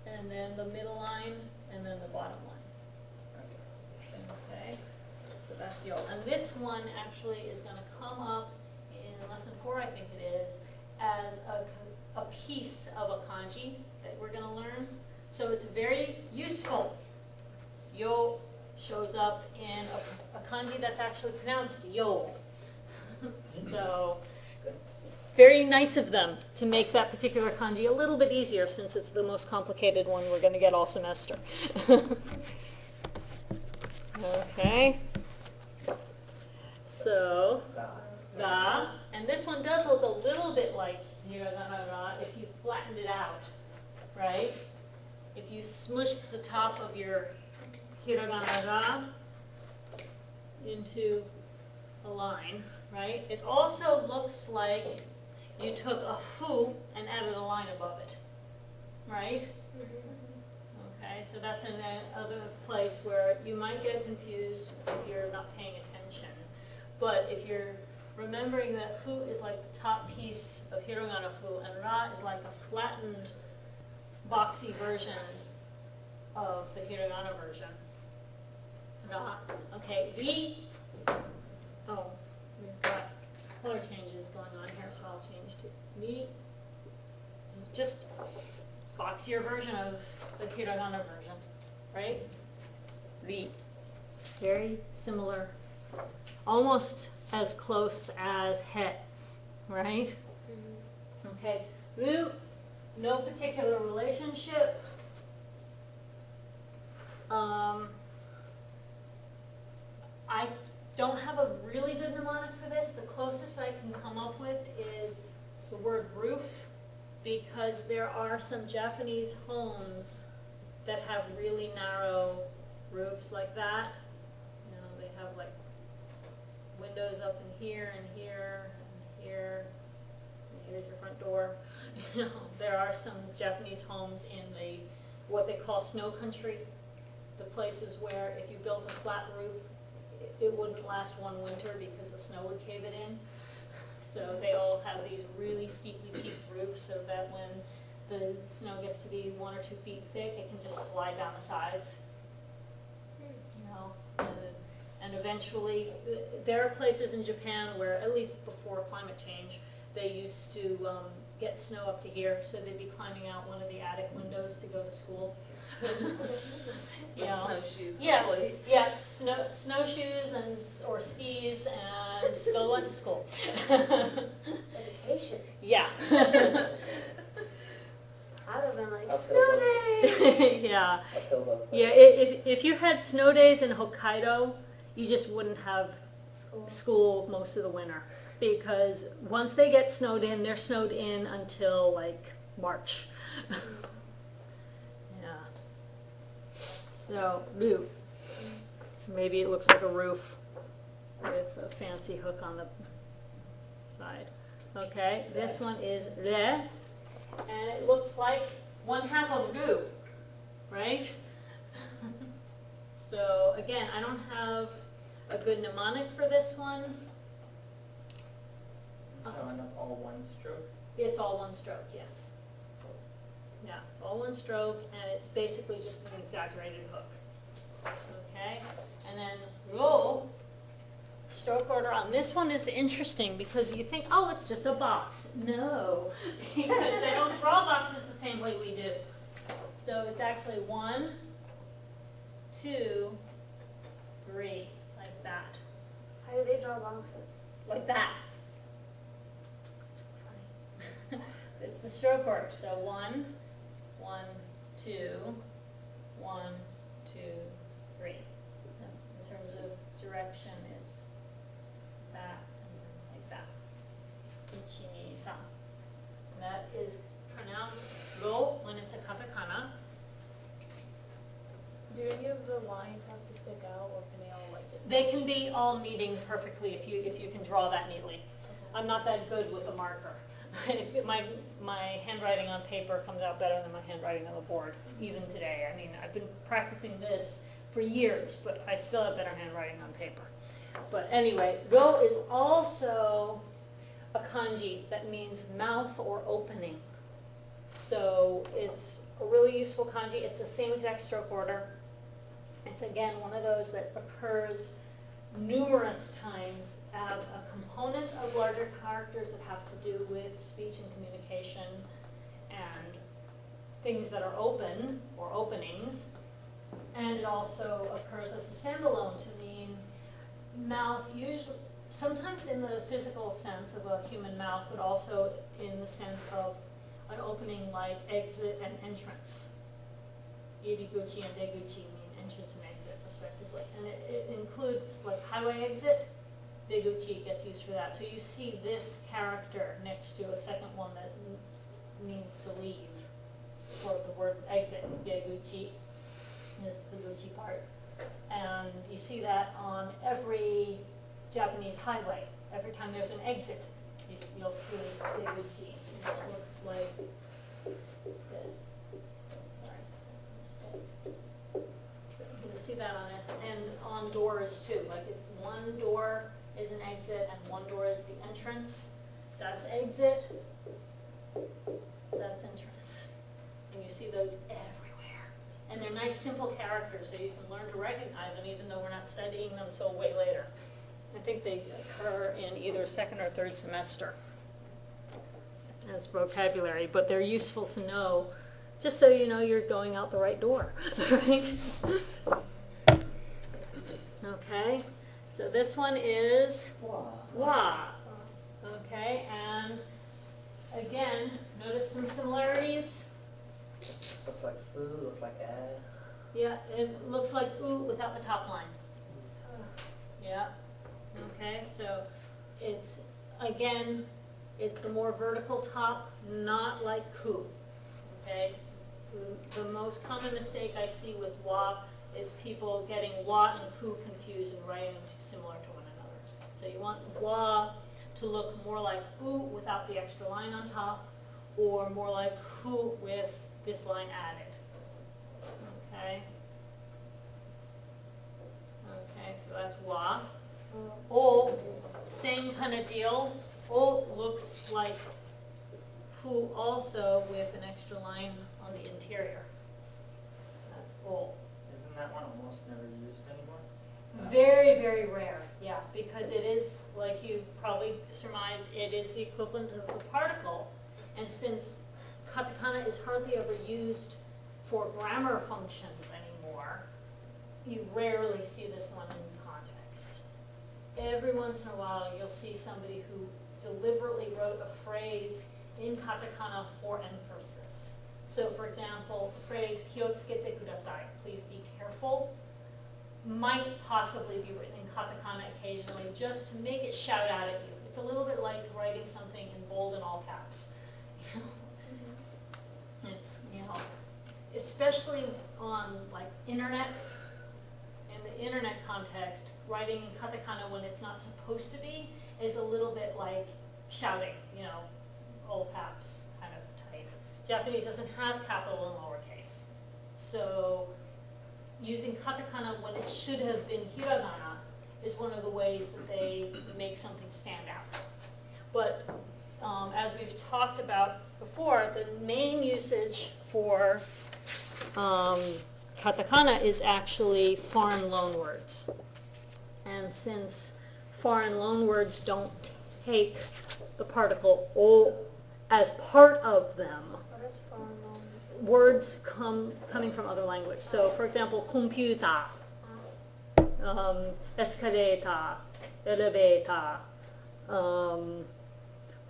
and then the middle line, and then the bottom line. Okay, so that's yo. And this one actually is going to come up in lesson 4, I think it is, as a piece of a kanji that we're going to learn. So it's very useful. Yo shows up in a kanji that's actually pronounced yo. So very nice of them to make that particular kanji a little bit easier, since it's the most complicated one we're going to get all semester. Okay. So, ga, and this one does look a little bit like hiragana ra if you flattened it out, right? If you smushed the top of your hiragana ra into a line, right? It also looks like you took a fu and added a line above it, right? Okay, so that's another place where you might get confused if you're not paying attention. But if you're remembering that fu is like the top piece of hiragana fu, and ra is like a flattened, boxy version of the hiragana version. Ra. Okay, ri. Oh, we've got color changes going on here, so I'll change to ri. Just boxier version of the hiragana version, right? Ri. Very similar, almost as close as he, right? Okay, ru, no particular relationship. I don't have a really good mnemonic for this. The closest I can come up with is the word roof, because there are some Japanese homes that have really narrow roofs like that. You know, they have like windows up in here and here and here, and here's your front door. You know, there are some Japanese homes in the what they call snow country, the places where if you built a flat roof, it wouldn't last one winter because the snow would cave it in. So they all have these really steeply peaked roofs, so that when the snow gets to be 1 or 2 feet thick, it can just slide down the sides. You know, and eventually, there are places in Japan where, at least before climate change, they used to get snow up to here, so they'd be climbing out one of the attic windows to go to school. Snowshoes. Yeah, yeah, snowshoes or skis, and still went to school. Dedication. Yeah. I would have been like, Uphill snow day! Yeah. Uphill both Yeah, ways. if you had snow days in Hokkaido, you just wouldn't have school most of the winter. Because once they get snowed in, they're snowed in until like March. Yeah. So, roof. Maybe it looks like a roof with a fancy hook on the side. Okay, this one is re, and it looks like one half of ru, right? So again, I don't have a good mnemonic for this one. So, and that's all one stroke? It's all one stroke, yes. Yeah, it's all one stroke, and it's basically just an exaggerated hook. Okay, and then roll, stroke order on this one is interesting because you think, oh, it's just a box. No, because they don't draw boxes the same way we do. So it's actually 1, 2, 3, like that. How do they draw boxes? Like that. It's funny. It's the stroke order. So 1, 1, 2, 1, 2, 3. In terms of direction, it's that and then like that. Ichi, ni, san. And that is pronounced ro when it's a katakana. Do any of the lines have to stick out, or can they all like just? They can be all meeting perfectly if you can draw that neatly. I'm not that good with a marker. My handwriting on paper comes out better than my handwriting on the board, even today. I mean, I've been practicing this for years, but I still have better handwriting on paper. But anyway, ro is also a kanji that means mouth or opening. So it's a really useful kanji. It's the same exact stroke order. It's again one of those that occurs numerous times as a component of larger characters that have to do with speech and communication and things that are open or openings. And it also occurs as a standalone to mean mouth, usually, sometimes in the physical sense of a human mouth, but also in the sense of an opening like exit and entrance. Iriguchi and deguchi mean entrance and exit, respectively. And it includes like highway exit. Deguchi gets used for that. So you see this character next to a second one that means to leave. For the word exit, deguchi is the guchi part. And you see that on every Japanese highway. Every time there's an exit, you'll see deguchi, which looks like this. Sorry, that's a mistake. You'll see that on it, and on doors too. Like if one door is an exit and one door is the entrance, that's exit, that's entrance. And you see those everywhere. And they're nice, simple characters, so you can learn to recognize them even though we're not studying them until way later. I think they occur in either second or third semester as vocabulary, but they're useful to know just so you know you're going out the right door, right? Okay, so this one is wa. Okay, and again, notice some similarities. Looks like food, looks like ad. Yeah, it looks like oo without the top line. Yeah. Okay, so it's, again, it's the more vertical top, not like ku. Okay? The most common mistake I see with wa is people getting wa and ku confused and writing them too similar to one another. So you want wa to look more like u without the extra line on top, or more like ku with this line added. Okay? Okay, so that's wa. O, same kind of deal. O looks like fu also with an extra line on the interior. That's O. Isn't that one almost never used anymore? Very, very rare, yeah, because it is, like you probably surmised, it is the equivalent of the particle. And since katakana is hardly ever used for grammar functions anymore, you rarely see this one in context. every once in a while you'll see somebody who deliberately wrote a phrase in katakana for emphasis. So for example, the phrase "kyotsukete kudasai," please be careful, might possibly be written in katakana occasionally just to make it shout out at you. It's a little bit like writing something in bold in all caps. It's, especially on like internet, in the internet context, writing in katakana when it's not supposed to be is a little bit like shouting, all caps kind of type. Japanese doesn't have capital and lowercase. So using katakana when it should have been hiragana is one of the ways that they make something stand out. But as we've talked about before, the main usage for katakana is actually foreign loanwords. And since foreign loanwords don't take the particle o as part of them, What is foreign loan? words coming from other language. So for example, computer, escalator, elevator,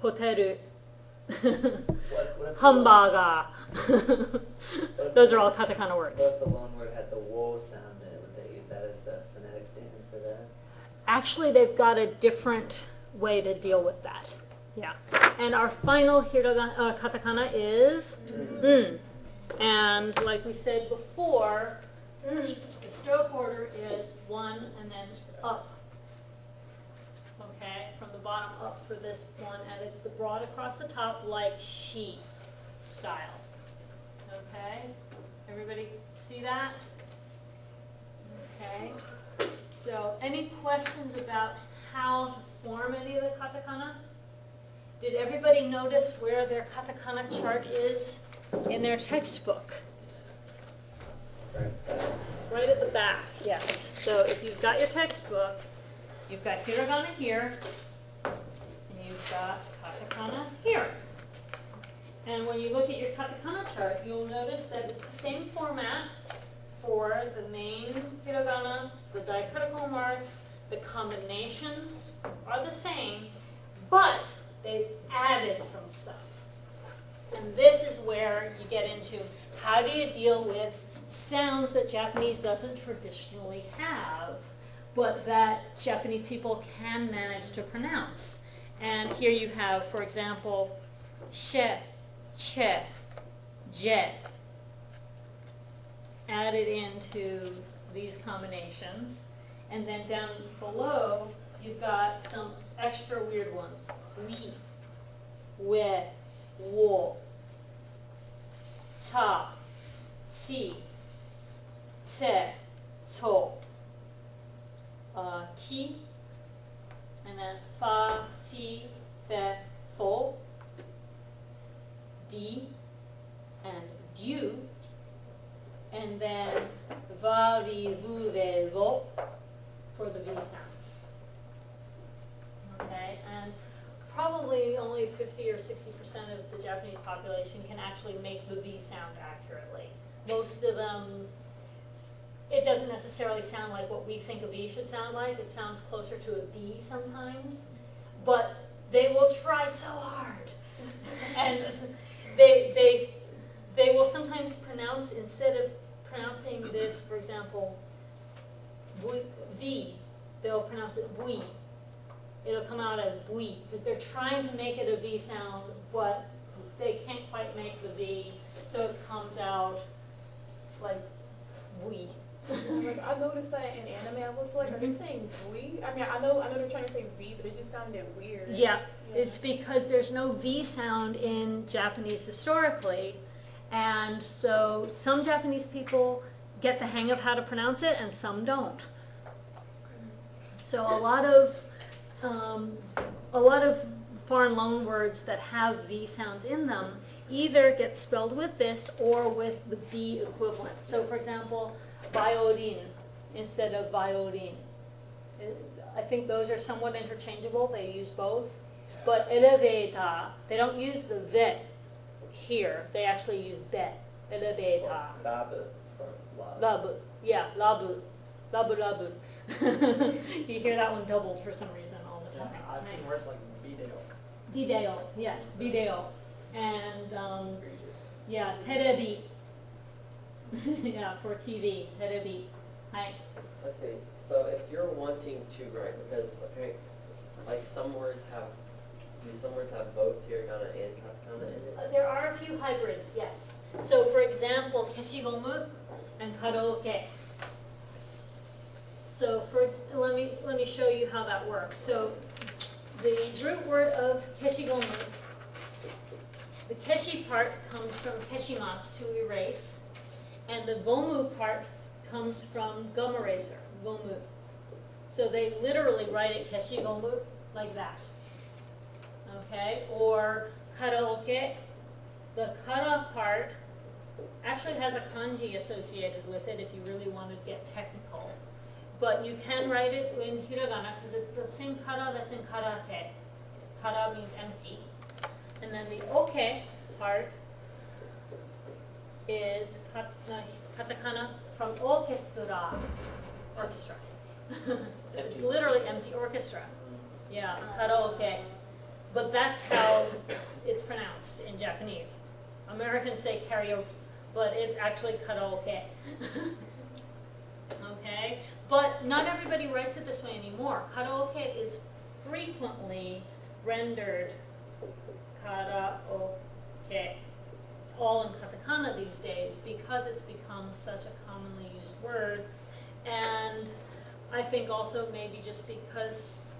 hotel, hamburger. Those are all katakana words. What if the loan word had the wo sound in it? Would they use that as the phonetic standard for that? Actually, they've got a different way to deal with that. Yeah. And our final katakana is And like we said before, the stroke order is 1 and then up. Okay, from the bottom up for this one, and it's the broad across the top like she style. Okay, everybody see that? Okay, so any questions about how to form any of the katakana? Did everybody notice where their katakana chart is in their textbook? Right at the back, yes. So if you've got your textbook, you've got hiragana here, and you've got katakana here. And when you look at your katakana chart, you'll notice that it's the same format for the main hiragana, the diacritical marks, the combinations are the same, but they've added some stuff. And this is where you get into how do you deal with sounds that Japanese doesn't traditionally have, but that Japanese people can manage to pronounce. And here you have, for example, she, che, je, added into these combinations. And then down below, you've got some extra weird ones. We, we, wo, ta, ti, te, to, ti, and then fa, fi, fe, fo, di, and du, and then va, vi, vu, ve, vo for the V sounds. Okay, and probably only 50 or 60% of the Japanese population can actually make the V sound accurately. Most of them, it doesn't necessarily sound like what we think a V should sound like. It sounds closer to a B sometimes, but they will try so hard. And they will sometimes pronounce, instead of pronouncing this, for example, V, they'll pronounce it bui. It'll come out as bui, because they're trying to make it a V sound, but they can't quite make the V, so it comes out like bui. Like, I noticed that in anime. I was like, are they saying "we"? I mean, I know they're trying to say "v," but it just sounded weird. Yeah, it's because there's no V sound in Japanese historically, and so some Japanese people get the hang of how to pronounce it, and some don't. So a lot of foreign loan words that have V sounds in them either get spelled with this or with the B equivalent. So for example, violin instead of violin. I think those are somewhat interchangeable. They use both. But elevator, they don't use the ve here. They actually use be. Elevator. Labu for love. Labu. Yeah, labu. Labu labu. You hear that one doubled for some reason all the Yeah, time. I've seen right? words like video. Video, yes, video. And, Egregious. yeah, terebi. Yeah, for TV, terebi. Hi. Okay, so if you're wanting to write, because apparently, like some words have both hiragana and katakana in it? There are a few hybrids, yes. So for example, keshigomu and karaoke. So let me show you how that works. So the root word of keshigomu, the keshi part comes from keshimasu, to erase, and the gomu part comes from gum eraser, gomu. So they literally write it keshigomu like that. Okay, or karaoke, the kara part actually has a kanji associated with it if you really want to get technical. But you can write it in hiragana because it's the same kara that's in karate. Kara means empty. And then the oke part is katakana from orchestra, orchestra. It's literally empty orchestra. Yeah, karaoke. But that's how it's pronounced in Japanese. Americans say karaoke, but it's actually karaoke. Okay? But not everybody writes it this way anymore. Karaoke is frequently rendered karaoke, all in katakana these days, because it's become such a commonly used word. And I think also maybe just because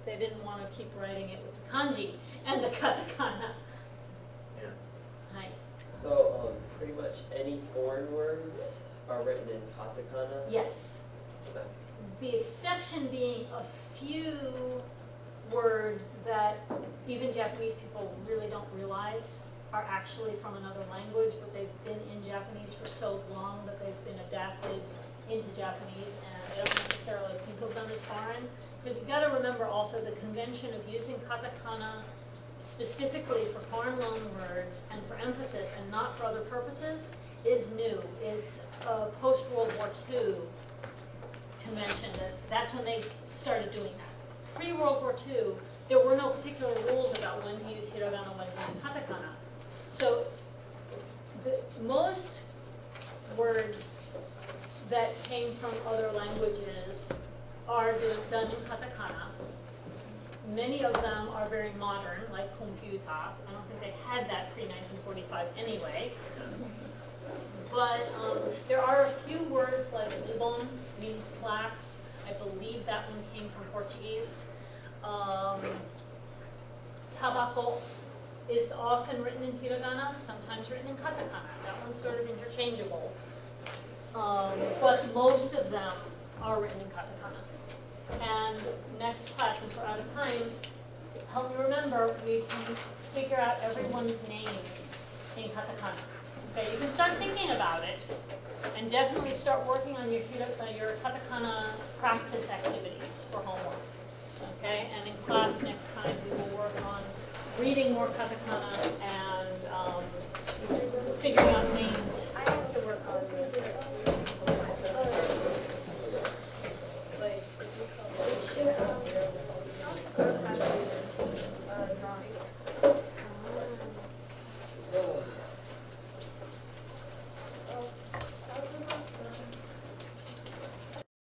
they didn't want to keep writing it with the kanji and the katakana. Yeah. Right. So, pretty much any foreign words are written in katakana? Yes. Okay. The exception being a few words that even Japanese people really don't realize are actually from another language, but they've been in Japanese for so long that they've been adapted into Japanese, and they don't necessarily think of them as foreign. Because you've got to remember also the convention of using katakana specifically for foreign loan words and for emphasis and not for other purposes is new. It's a post-World War II convention. That's when they started doing that. Pre-World War II, there were no particular rules about when to use hiragana, when to use katakana. So most words that came from other languages are done in katakana. Many of them are very modern, like computer. I don't think they had that pre-1945 anyway. But there are a few words like zubon means slacks. I believe that one came from Portuguese. Tabako is often written in hiragana, sometimes written in katakana. That one's sort of interchangeable. But most of them are written in katakana. And next class, since we're out of time, help me remember, we can figure out everyone's names in katakana. Okay, you can start thinking about it, and definitely start working on your katakana practice activities for homework. Okay, and in class next time, we will work on reading more katakana and figuring out names. I have to work on it. Like, it should,